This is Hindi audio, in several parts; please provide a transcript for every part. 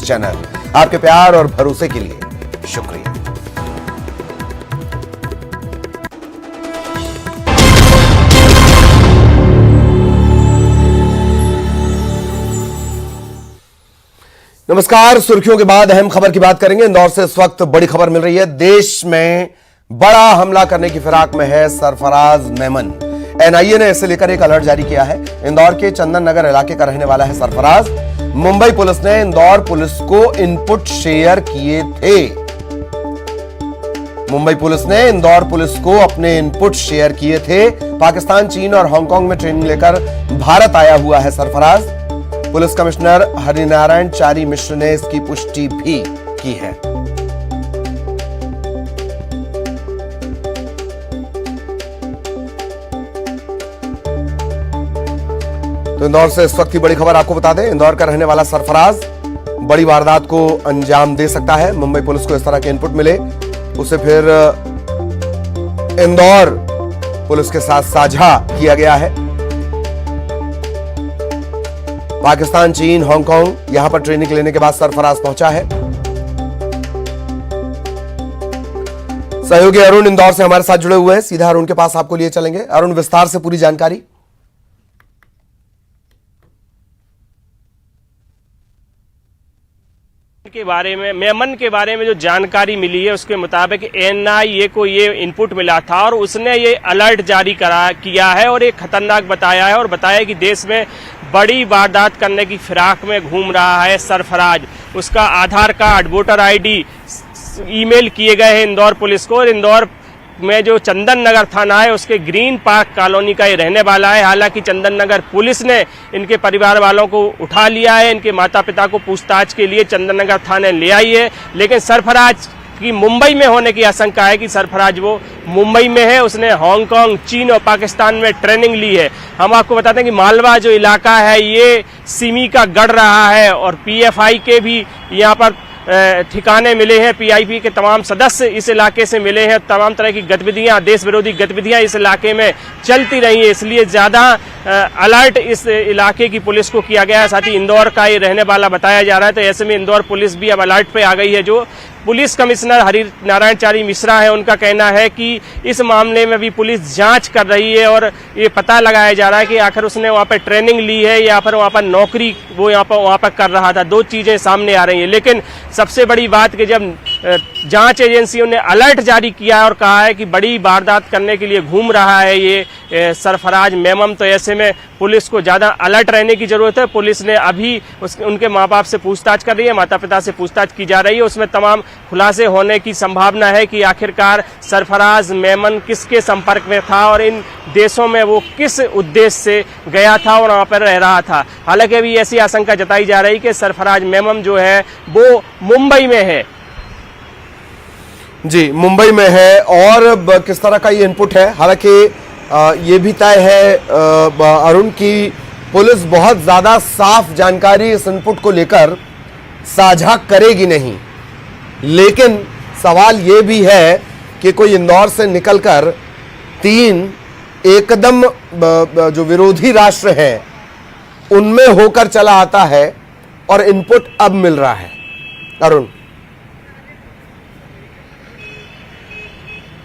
चैनल। आपके प्यार और भरोसे के लिए शुक्रिया। नमस्कार। सुर्खियों के बाद अहम खबर की बात करेंगे। इंदौर से इस वक्त बड़ी खबर मिल रही है। देश में बड़ा हमला करने की फिराक में है सरफराज मेमन। एनआईए ने इसे लेकर एक अलर्ट जारी किया है। इंदौर के चंदन नगर इलाके का रहने वाला है सरफराज। मुंबई पुलिस ने इंदौर पुलिस को इनपुट शेयर किए थे। मुंबई पुलिस ने इंदौर पुलिस को अपने इनपुट शेयर किए थे। पाकिस्तान, चीन और हांगकांग में ट्रेनिंग लेकर भारत आया हुआ है सरफराज। पुलिस कमिश्नर हरिनारायण चारी मिश्र ने इसकी पुष्टि भी की है। तो इंदौर से इस वक्त की बड़ी खबर आपको बता दें। इंदौर का रहने वाला सरफराज बड़ी वारदात को अंजाम दे सकता है। मुंबई पुलिस को इस तरह के इनपुट मिले, उसे फिर इंदौर पुलिस के साथ साझा किया गया है। पाकिस्तान, चीन, हांगकांग यहां पर ट्रेनिंग लेने के बाद सरफराज पहुंचा है। सहयोगी अरुण इंदौर से हमारे साथ जुड़े हुए हैं। सीधा अरुण के पास आपको लिए चलेंगे। अरुण, विस्तार से पूरी जानकारी। के बारे में, मेमन के बारे में जो जानकारी मिली है उसके मुताबिक एनआईए को ये इनपुट मिला था और उसने ये अलर्ट जारी किया है और एक खतरनाक बताया है और बताया कि देश में बड़ी वारदात करने की फिराक में घूम रहा है सरफराज। उसका आधार कार्ड, वोटर आईडी ईमेल किए गए हैं इंदौर पुलिस को और इंदौर में जो चंदन नगर थाना है उसके ग्रीन पार्क कॉलोनी का ये रहने वाला है। हालांकि चंदन नगर पुलिस ने इनके परिवार वालों को उठा लिया है। इनके माता पिता को पूछताछ के लिए चंदन नगर थाने ले आई है, लेकिन सरफराज की मुंबई में होने की आशंका है कि सरफराज वो मुंबई में है। उसने हांगकांग, चीन और पाकिस्तान में ट्रेनिंग ली है। हम आपको बताते हैं कि मालवा जो इलाका है ये सिमी का गढ़ रहा है और पीएफआई के भी यहाँ पर ठिकाने मिले हैं। पीआईपी के तमाम सदस्य इस इलाके से मिले हैं। तमाम तरह की गतिविधियां, देश विरोधी गतिविधियां इस इलाके में चलती रही है, इसलिए ज्यादा अलर्ट इस इलाके की पुलिस को किया गया है। साथ ही इंदौर का ये रहने वाला बताया जा रहा है, तो ऐसे में इंदौर पुलिस भी अब अलर्ट पे आ गई है। जो पुलिस कमिश्नर हरिनारायण चारी मिश्रा है, उनका कहना है कि इस मामले में भी पुलिस जांच कर रही है और ये पता लगाया जा रहा है कि आखिर उसने वहाँ पर ट्रेनिंग ली है या फिर वहाँ पर नौकरी वो वहाँ पर कर रहा था। दो चीजें सामने आ रही हैं, लेकिन सबसे बड़ी बात कि जब जांच एजेंसियों ने अलर्ट जारी किया है और कहा है कि बड़ी वारदात करने के लिए घूम रहा है ये सरफराज मेमन, तो ऐसे में पुलिस को ज्यादा अलर्ट रहने की जरूरत है। पुलिस ने अभी उनके माँ बाप से पूछताछ कर रही है, माता पिता से पूछताछ की जा रही है। उसमें तमाम खुलासे होने की संभावना है कि आखिरकार सरफराज मेमन किसके संपर्क में था और इन देशों में वो किस उद्देश्य से गया था और वहां पर रह रहा था। हालांकि अभी ऐसी आशंका जताई जा रही कि सरफराज मेमन जो है वो मुंबई में है। जी, मुंबई में है। और किस तरह का ये इनपुट है, हालांकि ये भी तय है अरुण की पुलिस बहुत ज्यादा साफ जानकारी इस इनपुट को लेकर साझा करेगी नहीं, लेकिन सवाल ये भी है कि कोई इंदौर से निकलकर 3 एकदम जो विरोधी राष्ट्र हैं उनमें होकर चला आता है और इनपुट अब मिल रहा है। अरुण,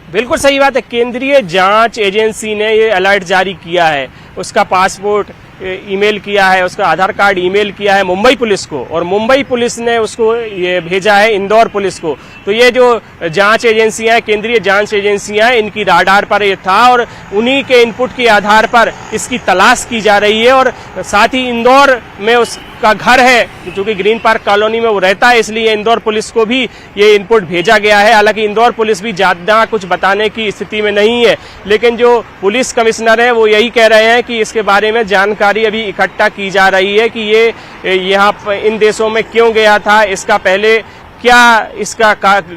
बिल्कुल सही बात है। केंद्रीय जांच एजेंसी ने ये अलर्ट जारी किया है, उसका पासपोर्ट ईमेल किया है, उसका आधार कार्ड ईमेल किया है मुंबई पुलिस को और मुंबई पुलिस ने उसको ये भेजा है इंदौर पुलिस को। तो ये जो जांच एजेंसियां हैं, केंद्रीय जांच एजेंसियां हैं, इनकी राडार पर ये था और उन्हीं के इनपुट के आधार पर इसकी तलाश की जा रही है। और साथ ही इंदौर में उसका घर है, क्योंकि ग्रीन पार्क कॉलोनी में वो रहता है, इसलिए इंदौर पुलिस को भी ये इनपुट भेजा गया है। हालांकि इंदौर पुलिस भी ज्यादा कुछ बताने की स्थिति में नहीं है, लेकिन जो पुलिस कमिश्नर है वो यही कह रहे हैं कि इसके बारे में जानकारी अभी इकट्ठा की जा रही है कि ये यहाँ इन देशों में क्यों गया था, इसका पहले क्या इसका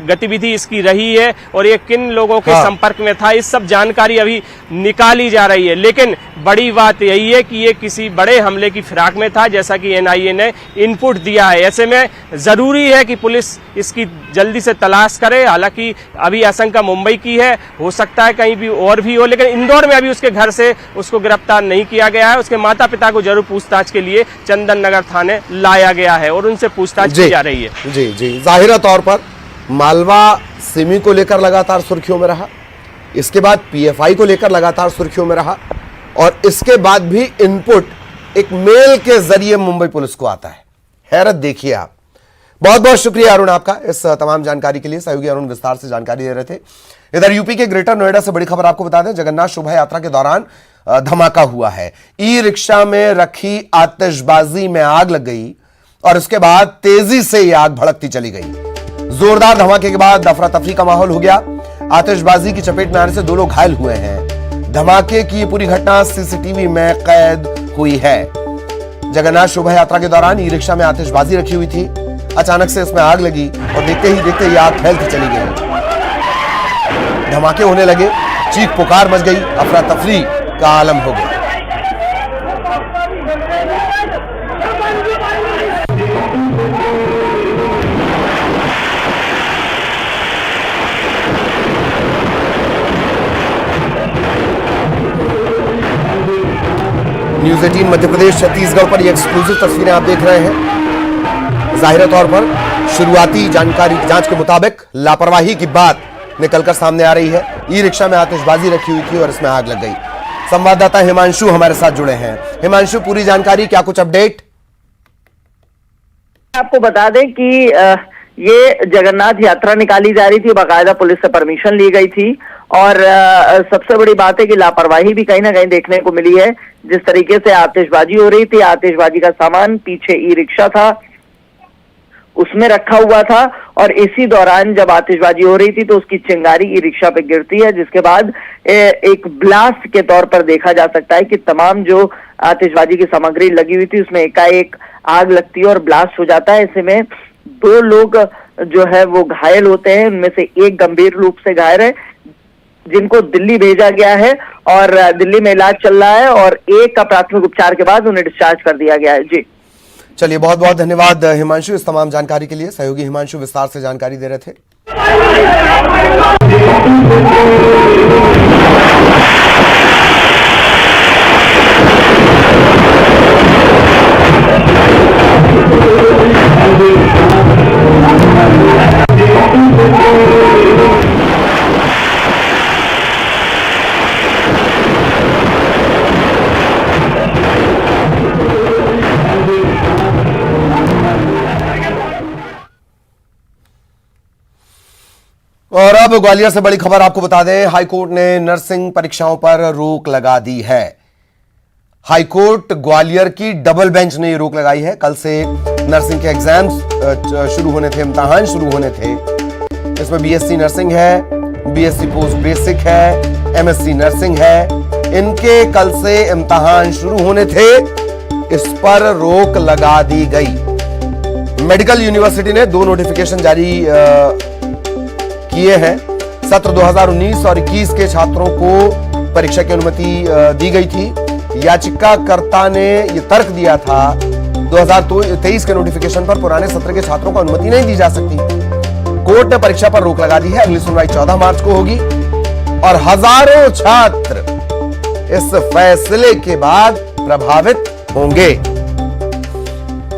गतिविधि इसकी रही है और ये किन लोगों के संपर्क में था, इस सब जानकारी अभी निकाली जा रही है। लेकिन बड़ी बात यही है कि ये किसी बड़े हमले की फिराक में था, जैसा कि एनआईए ने इनपुट दिया है। ऐसे में जरूरी है कि पुलिस इसकी जल्दी से तलाश करे। हालांकि अभी आशंका मुंबई की है, हो सकता है कहीं भी और भी हो, लेकिन इंदौर में अभी उसके घर से उसको गिरफ्तार नहीं किया गया है। उसके माता पिता को जरूर पूछताछ के लिए चंदन नगर थाने लाया गया है और उनसे पूछताछ की जा रही है। जी जी, जाहिर तौर पर मालवा सिमी को लेकर लगातार सुर्खियों में रहा, इसके बाद पीएफआई को लेकर लगातार सुर्खियों में रहा, और इसके बाद भी इनपुट एक मेल के जरिए मुंबई पुलिस को आता है। हैरत देखिए आप। बहुत बहुत शुक्रिया अरुण आपका इस तमाम जानकारी के लिए। सहयोगी अरुण विस्तार से जानकारी दे रहे थे। इधर यूपी के ग्रेटर नोएडा से बड़ी खबर आपको बता दें, जगन्नाथ शोभा यात्रा के दौरान धमाका हुआ है। ई रिक्शा में रखी आतिशबाजी में आग लग गई और उसके बाद तेजी से यह आग भड़कती चली गई। जोरदार धमाके के बाद अफरा तफरी का माहौल हो गया। आतिशबाजी की चपेट में आने से 2 लोग घायल हुए हैं। धमाके की पूरी घटना सीसीटीवी में कैद हुई है। जगन्नाथ शोभा यात्रा के दौरान ई रिक्शा में आतिशबाजी रखी हुई थी। अचानक से इसमें आग लगी और देखते ही आग फैलती चली गई। धमाके होने लगे, चीख पुकार मच गई, अफरा तफरी का आलम हो गया। न्यूज़ 18 मध्य प्रदेश छत्तीसगढ़ पर ये एक्सक्लूसिव तस्वीरें आप देख रहे हैं। जाहिर तौर पर शुरुआती जानकारी जांच के मुताबिक लापरवाही की बात निकलकर सामने आ रही है। ई रिक्शा में आतिशबाजी रखी हुई थी और इसमें आग लग गई। संवाददाता हिमांशु हमारे साथ जुड़े हैं। हिमांशु, पूरी जानकारी, क्या कुछ अपडेट? आपको बता दें कि ये जगन्नाथ यात्रा निकाली जा रही थी, बाकायदा पुलिस से परमिशन ली गई थी और सबसे बड़ी बात है कि लापरवाही भी कहीं ना कहीं देखने को मिली है। जिस तरीके से आतिशबाजी हो रही थी, आतिशबाजी का सामान पीछे ई रिक्शा था उसमें रखा हुआ था और इसी दौरान जब आतिशबाजी हो रही थी तो उसकी चिंगारी ई रिक्शा पे गिरती है, जिसके बाद एक ब्लास्ट के तौर पर देखा जा सकता है कि तमाम जो आतिशबाजी की सामग्री लगी हुई थी उसमें एकाएक आग लगती है और ब्लास्ट हो जाता है। ऐसे में 2 लोग जो है वो घायल होते हैं, उनमें से एक गंभीर रूप से घायल है जिनको दिल्ली भेजा गया है और दिल्ली में इलाज चल रहा है और एक का प्राथमिक उपचार के बाद उन्हें डिस्चार्ज कर दिया गया है। जी चलिए, बहुत बहुत धन्यवाद हिमांशु इस तमाम जानकारी के लिए। सहयोगी हिमांशु विस्तार से जानकारी दे रहे थे। और अब ग्वालियर से बड़ी खबर आपको बता दें, हाईकोर्ट ने नर्सिंग परीक्षाओं पर रोक लगा दी है। हाईकोर्ट ग्वालियर की डबल बेंच ने रोक लगाई है। कल से नर्सिंग के एग्जाम्स शुरू होने थे, इम्तिहान शुरू होने थे। इसमें बीएससी नर्सिंग है, बीएससी पोस्ट बेसिक है, एमएससी नर्सिंग है। इनके कल से इम्तिहान शुरू होने थे, इस पर रोक लगा दी गई। मेडिकल यूनिवर्सिटी ने 2 नोटिफिकेशन जारी किए हैं। सत्र 2019 और 21 के छात्रों को परीक्षा की अनुमति दी गई थी। याचिकाकर्ता ने यह तर्क दिया था 2023 के नोटिफिकेशन पर पुराने सत्र के छात्रों को अनुमति नहीं दी जा सकती। कोर्ट ने परीक्षा पर रोक लगा दी है। अगली सुनवाई 14 मार्च को होगी और हजारों छात्र इस फैसले के बाद प्रभावित होंगे।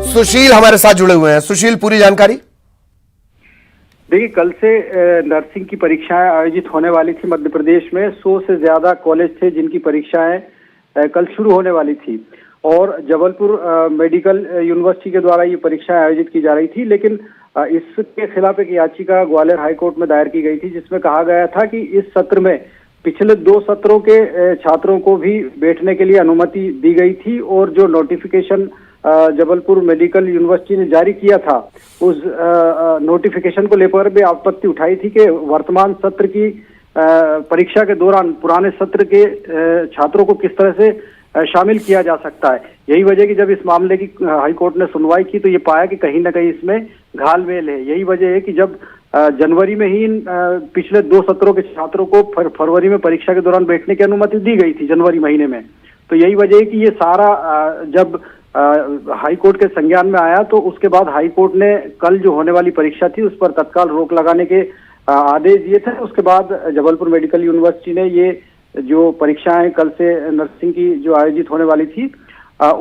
सुशील हमारे साथ जुड़े हुए हैं। सुशील, पूरी जानकारी। देखिए, कल से नर्सिंग की परीक्षाएं आयोजित होने वाली थी मध्य प्रदेश में। 100 से ज्यादा कॉलेज थे जिनकी परीक्षाएं कल शुरू होने वाली थी और जबलपुर मेडिकल यूनिवर्सिटी के द्वारा ये परीक्षाएं आयोजित की जा रही थी। लेकिन इसके खिलाफ एक याचिका ग्वालियर हाईकोर्ट में दायर की गई थी जिसमें कहा गया था कि इस सत्र में पिछले 2 सत्रों के छात्रों को भी बैठने के लिए अनुमति दी गई थी और जो नोटिफिकेशन जबलपुर मेडिकल यूनिवर्सिटी ने जारी किया था उस नोटिफिकेशन को लेकर भी आपत्ति उठाई थी कि वर्तमान सत्र की परीक्षा के दौरान पुराने सत्र के छात्रों को किस तरह से शामिल किया जा सकता है। यही वजह कि जब इस मामले की हाई कोर्ट ने सुनवाई की तो ये पाया कि कहीं ना कहीं इसमें घालमेल है। यही वजह है कि जब जनवरी में ही पिछले 2 सत्रों के छात्रों को फरवरी में परीक्षा के दौरान बैठने की अनुमति दी गई थी जनवरी महीने में, तो यही वजह है कि ये सारा जब हाई कोर्ट के संज्ञान में आया तो उसके बाद हाई कोर्ट ने कल जो होने वाली परीक्षा थी उस पर तत्काल रोक लगाने के आदेश दिए थे। उसके बाद जबलपुर मेडिकल यूनिवर्सिटी ने ये जो परीक्षाएं कल से नर्सिंग की जो आयोजित होने वाली थी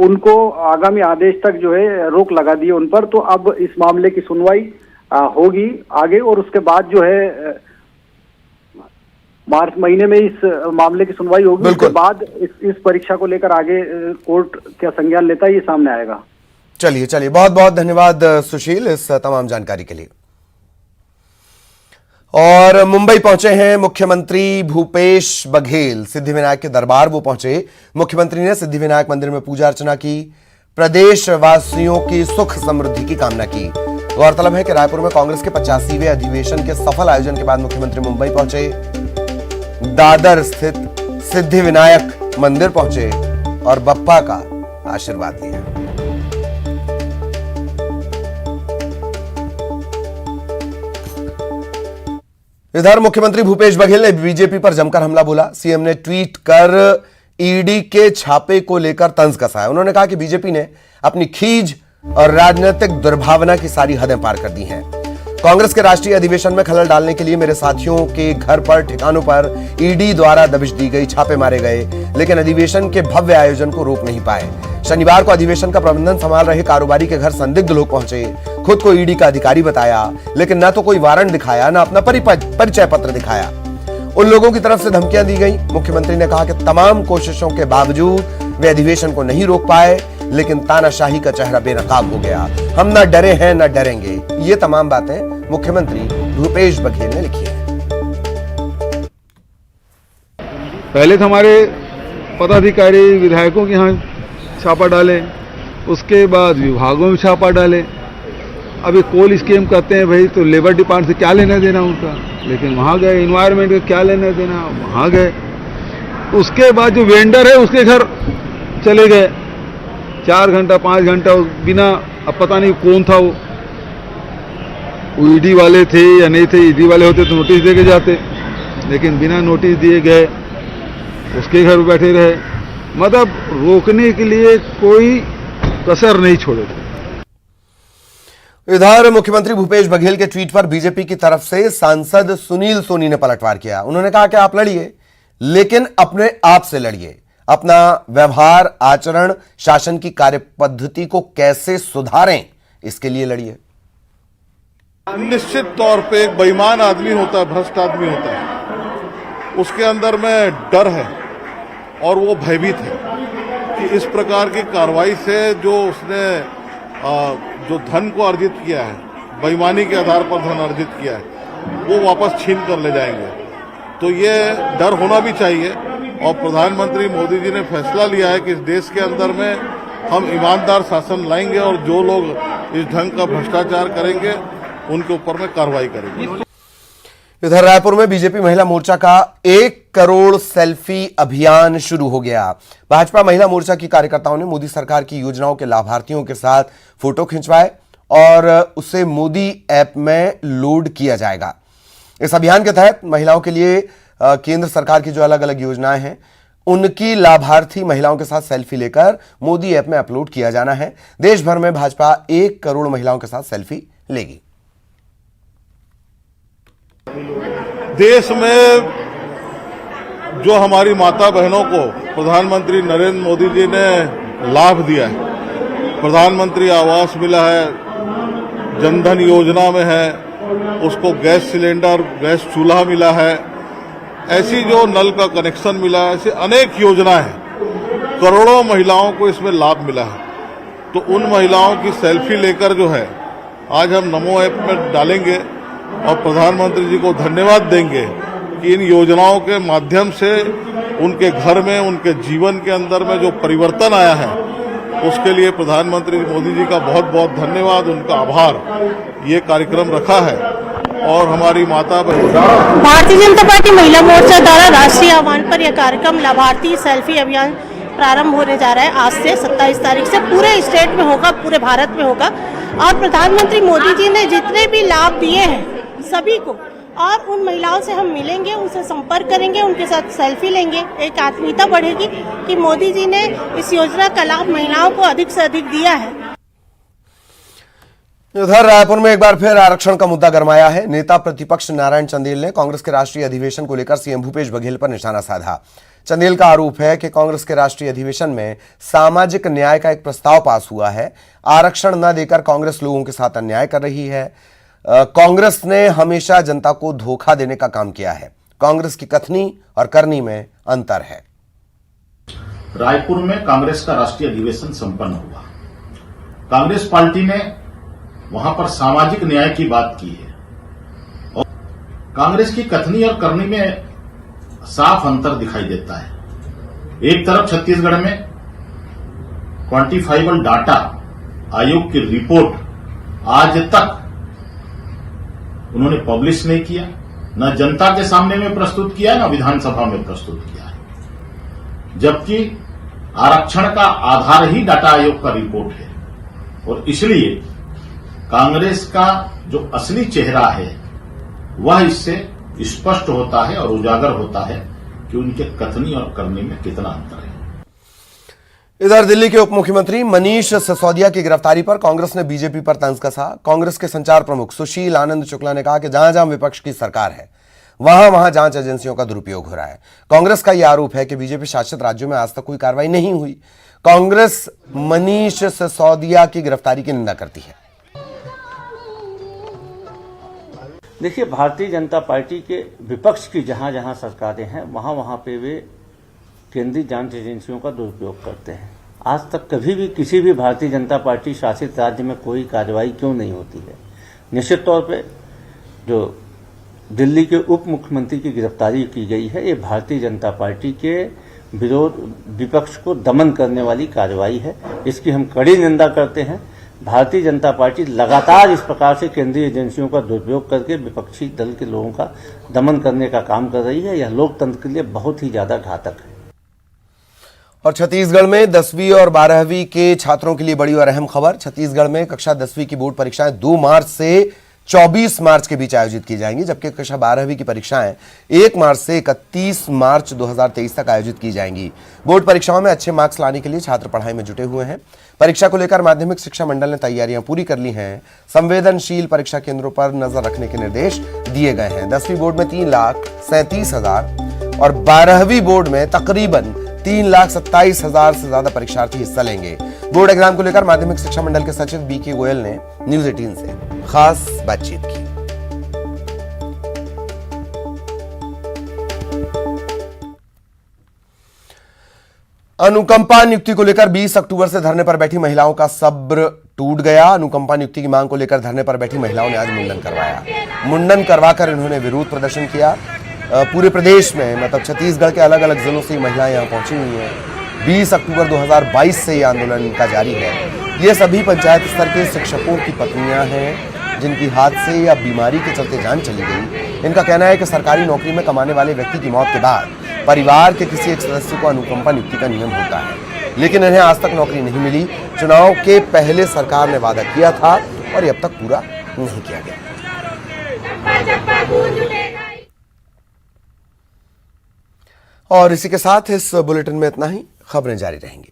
उनको आगामी आदेश तक जो है रोक लगा दी उन पर। तो अब इस मामले की सुनवाई होगी आगे और उसके बाद जो है मार्च महीने में इस मामले की सुनवाई होगी। उसके बाद इस परीक्षा को लेकर आगे कोर्ट क्या संज्ञान लेता है ये सामने आएगा। चलिए बहुत बहुत धन्यवाद सुशील इस तमाम जानकारी के लिए। और मुंबई पहुंचे हैं मुख्यमंत्री भूपेश बघेल। सिद्धिविनायक के दरबार वो पहुंचे। मुख्यमंत्री ने सिद्धिविनायक मंदिर में पूजा अर्चना की, प्रदेश वासियों की सुख समृद्धि की कामना की। गौरतलब है कि रायपुर में कांग्रेस के 85वें अधिवेशन के सफल आयोजन के बाद मुख्यमंत्री मुंबई पहुंचे, दादर स्थित सिद्धिविनायक मंदिर पहुंचे और बप्पा का आशीर्वाद लिया। इधर मुख्यमंत्री भूपेश बघेल ने बीजेपी पर जमकर हमला बोला। सीएम ने ट्वीट कर ईडी के छापे को लेकर तंज कसा है। उन्होंने कहा कि बीजेपी ने अपनी खीज और राजनीतिक दुर्भावना की सारी हदें पार कर दी हैं। कांग्रेस के राष्ट्रीय अधिवेशन में खलल डालने के लिए मेरे साथियों के घर पर ठिकानों पर ईडी द्वारा दबिश दी गई, छापे मारे गए, लेकिन अधिवेशन के भव्य आयोजन को रोक नहीं पाए। शनिवार को अधिवेशन का प्रबंधन संभाल रहे कारोबारी के घर संदिग्ध लोग पहुंचे, खुद को ईडी का अधिकारी बताया, लेकिन न तो कोई वारंट दिखाया न अपना परिचय पत्र दिखाया। उन लोगों की तरफ से धमकियां दी गई। मुख्यमंत्री ने कहा कि तमाम कोशिशों के बावजूद वे अधिवेशन को नहीं रोक पाए, लेकिन तानाशाही का चेहरा बेनकाब हो गया। हम न डरे हैं न डरेंगे। ये तमाम बातें मुख्यमंत्री भूपेश बघेल ने लिखी है। पहले तो हमारे पदाधिकारी विधायकों के यहाँ छापा डाले, उसके बाद विभागों में छापा डाले। अभी कोल स्कीम कहते हैं भाई, तो लेबर डिपार्टमेंट से क्या लेना देना उनका, लेकिन वहाँ गए। इन्वायरमेंट का क्या लेना देना, वहाँ गए। उसके बाद जो वेंडर है उसके घर चले गए, 4 घंटा 5 घंटा बिना, अब पता नहीं कौन था वो ईडी वाले थे या नहीं थे। ईडी वाले होते तो नोटिस दे के जाते, लेकिन बिना नोटिस दिए गए, उसके घर बैठे रहे। मतलब रोकने के लिए कोई कसर नहीं छोड़े। इधर मुख्यमंत्री भूपेश बघेल के ट्वीट पर बीजेपी की तरफ से सांसद सुनील सोनी ने पलटवार किया। उन्होंने कहा कि आप लड़िए, लेकिन अपने आप से लड़िए। अपना व्यवहार, आचरण, शासन की कार्यपद्धति को कैसे सुधारें, इसके लिए लड़िए। निश्चित तौर पे एक बेईमान आदमी होता है, भ्रष्ट आदमी होता है, उसके अंदर में डर है और वो भयभीत है कि इस प्रकार की कार्रवाई से जो उसने जो धन को अर्जित किया है, बेईमानी के आधार पर धन अर्जित किया है, वो वापस छीन कर ले जाएंगे। तो ये डर होना भी चाहिए। और प्रधानमंत्री मोदी जी ने फैसला लिया है कि इस देश के अंदर में हम ईमानदार शासन लाएंगे और जो लोग इस ढंग का भ्रष्टाचार करेंगे उनके ऊपर में कार्रवाई करेंगे। इधर रायपुर में बीजेपी महिला मोर्चा का 1 करोड़ सेल्फी अभियान शुरू हो गया। भाजपा महिला मोर्चा की कार्यकर्ताओं ने मोदी सरकार की योजनाओं के लाभार्थियों के साथ फोटो खिंचवाए और उसे मोदी ऐप में लोड किया जाएगा। इस अभियान के तहत महिलाओं के लिए केंद्र सरकार की जो अलग अलग योजनाएं हैं उनकी लाभार्थी महिलाओं के साथ सेल्फी लेकर मोदी ऐप में अपलोड किया जाना है। देश भर में भाजपा 1 करोड़ महिलाओं के साथ सेल्फी लेगी। देश में जो हमारी माता बहनों को प्रधानमंत्री नरेंद्र मोदी जी ने लाभ दिया है, प्रधानमंत्री आवास मिला है, जनधन योजना में है, उसको गैस सिलेंडर, गैस चूल्हा मिला है, ऐसी जो नल का कनेक्शन मिला है, ऐसी अनेक योजनाएं हैं। करोड़ों महिलाओं को इसमें लाभ मिला है। तो उन महिलाओं की सेल्फी लेकर जो है आज हम नमो ऐप में डालेंगे और प्रधानमंत्री जी को धन्यवाद देंगे कि इन योजनाओं के माध्यम से उनके घर में, उनके जीवन के अंदर में जो परिवर्तन आया है, उसके लिए प्रधानमंत्री मोदी जी का बहुत बहुत धन्यवाद, उनका आभार। ये कार्यक्रम रखा है और हमारी माता बहन भारतीय जनता पार्टी महिला मोर्चा द्वारा राष्ट्रीय आह्वान पर यह कार्यक्रम लाभार्थी सेल्फी अभियान प्रारंभ होने जा रहा है आज से 27 तारीख से पूरे स्टेट में होगा, पूरे भारत में होगा। और प्रधानमंत्री मोदी जी ने जितने भी लाभ दिए हैं सभी को, और उन महिलाओं से हम मिलेंगे, उनसे संपर्क करेंगे, उनके साथ सेल्फी लेंगे। एक आत्मीयता बढ़ेगी कि मोदी जी ने इस योजना का लाभ महिलाओं को अधिक से अधिक दिया है। उधर रायपुर में एक बार फिर आरक्षण का मुद्दा गरमाया है। नेता प्रतिपक्ष नारायण चंदेल ने कांग्रेस के राष्ट्रीय अधिवेशन को लेकर सीएम भूपेश बघेल पर निशाना साधा। चंदेल का आरोप है कि कांग्रेस के राष्ट्रीय अधिवेशन में सामाजिक न्याय का एक प्रस्ताव पास हुआ है। आरक्षण न देकर कांग्रेस लोगों के साथ अन्याय कर रही है। कांग्रेस ने हमेशा जनता को धोखा देने का काम किया है। कांग्रेस की कथनी और करनी में अंतर है। रायपुर में कांग्रेस का राष्ट्रीय अधिवेशन संपन्न हुआ। कांग्रेस पार्टी ने वहां पर सामाजिक न्याय की बात की है और कांग्रेस की कथनी और करनी में साफ अंतर दिखाई देता है। एक तरफ छत्तीसगढ़ में क्वांटिफाइबल डाटा आयोग की रिपोर्ट आज तक उन्होंने पब्लिश नहीं किया, न जनता के सामने में प्रस्तुत किया, न विधानसभा में प्रस्तुत किया है, जबकि आरक्षण का आधार ही डाटा आयोग का रिपोर्ट है। और इसलिए कांग्रेस का जो असली चेहरा है वह इससे स्पष्ट होता है और उजागर होता है कि उनके कथनी और करनी में कितना अंतर है। इधर दिल्ली के उप मुख्यमंत्री मनीष सिसोदिया की गिरफ्तारी पर कांग्रेस ने बीजेपी पर तंज कसा। कांग्रेस के संचार प्रमुख सुशील आनंद शुक्ला ने कहा कि जहां जहां विपक्ष की सरकार है वहां वहां जांच एजेंसियों का दुरुपयोग हो रहा है। कांग्रेस का यह आरोप है कि बीजेपी शासित राज्यों में आज तक कोई कार्रवाई नहीं हुई। कांग्रेस मनीष सिसोदिया की गिरफ्तारी की निंदा करती है। देखिए, भारतीय जनता पार्टी के विपक्ष की जहां जहां सरकारें हैं वहां वहां पे वे केंद्रीय जांच एजेंसियों का दुरुपयोग करते हैं। आज तक कभी भी किसी भी भारतीय जनता पार्टी शासित राज्य में कोई कार्रवाई क्यों नहीं होती है। निश्चित तौर पे जो दिल्ली के उप मुख्यमंत्री की गिरफ्तारी की गई है, ये भारतीय जनता पार्टी के विरोध विपक्ष को दमन करने वाली कार्रवाई है। इसकी हम कड़ी निंदा करते हैं। भारतीय जनता पार्टी लगातार इस प्रकार से केंद्रीय एजेंसियों का दुरुपयोग करके विपक्षी दल के लोगों का दमन करने का काम कर रही है। यह लोकतंत्र के लिए बहुत ही ज्यादा घातक है। और छत्तीसगढ़ में 10वीं और 12वीं के छात्रों के लिए बड़ी और अहम खबर। छत्तीसगढ़ में कक्षा 10वीं की बोर्ड परीक्षाएं 2 मार्च से 24 मार्च के बीच आयोजित की जाएंगी, जबकि कक्षा 12वीं की परीक्षाएं 1 मार्च से 31 मार्च 2023 तक आयोजित की जाएंगी। बोर्ड परीक्षाओं में अच्छे मार्क्स लाने के लिए छात्र पढ़ाई में जुटे हुए हैं। परीक्षा को लेकर माध्यमिक शिक्षा मंडल ने तैयारियां पूरी कर ली हैं। संवेदनशील परीक्षा केंद्रों पर नजर रखने के निर्देश दिए गए हैं। 10वीं बोर्ड में 3,37,000 और 12वीं बोर्ड में तकरीबन 3,27,000 से ज्यादा परीक्षार्थी हिस्सा लेंगे। बोर्ड एग्जाम को लेकर माध्यमिक शिक्षा मंडल के सचिव बीके गोयल ने न्यूज 18 से खास बातचीत की। अनुकंपा नियुक्ति को लेकर 20 अक्टूबर से धरने पर बैठी महिलाओं का सब्र टूट गया। अनुकंपा नियुक्ति की मांग को लेकर धरने पर बैठी महिलाओं ने आज मुंडन करवाया। मुंडन करवाकर इन्होंने विरोध प्रदर्शन किया। पूरे प्रदेश में मतलब छत्तीसगढ़ के अलग अलग जिलों से महिलाएं यहां पहुंची हुई हैं। 20 अक्टूबर 2022 से यह आंदोलन इनका जारी है। ये सभी पंचायत स्तर के शिक्षकों की पत्नियां हैं जिनकी हादसे या बीमारी के चलते जान चली गई। इनका कहना है कि सरकारी नौकरी में कमाने वाले व्यक्ति की मौत के बाद परिवार के किसी एक सदस्य को अनुकंपा नियुक्ति का नियम होता है, लेकिन इन्हें आज तक नौकरी नहीं मिली। चुनाव के पहले सरकार ने वादा किया था और ये अब तक पूरा नहीं किया गया। और इसी के साथ इस बुलेटिन में इतना ही। खबरें जारी रहेंगी।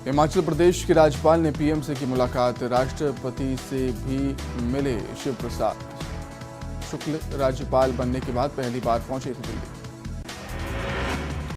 हिमाचल प्रदेश के राज्यपाल ने पीएम से की मुलाकात। राष्ट्रपति से भी मिले शिव प्रसाद शुक्ल। राज्यपाल बनने के बाद पहली बार पहुंचे थे दिल्ली।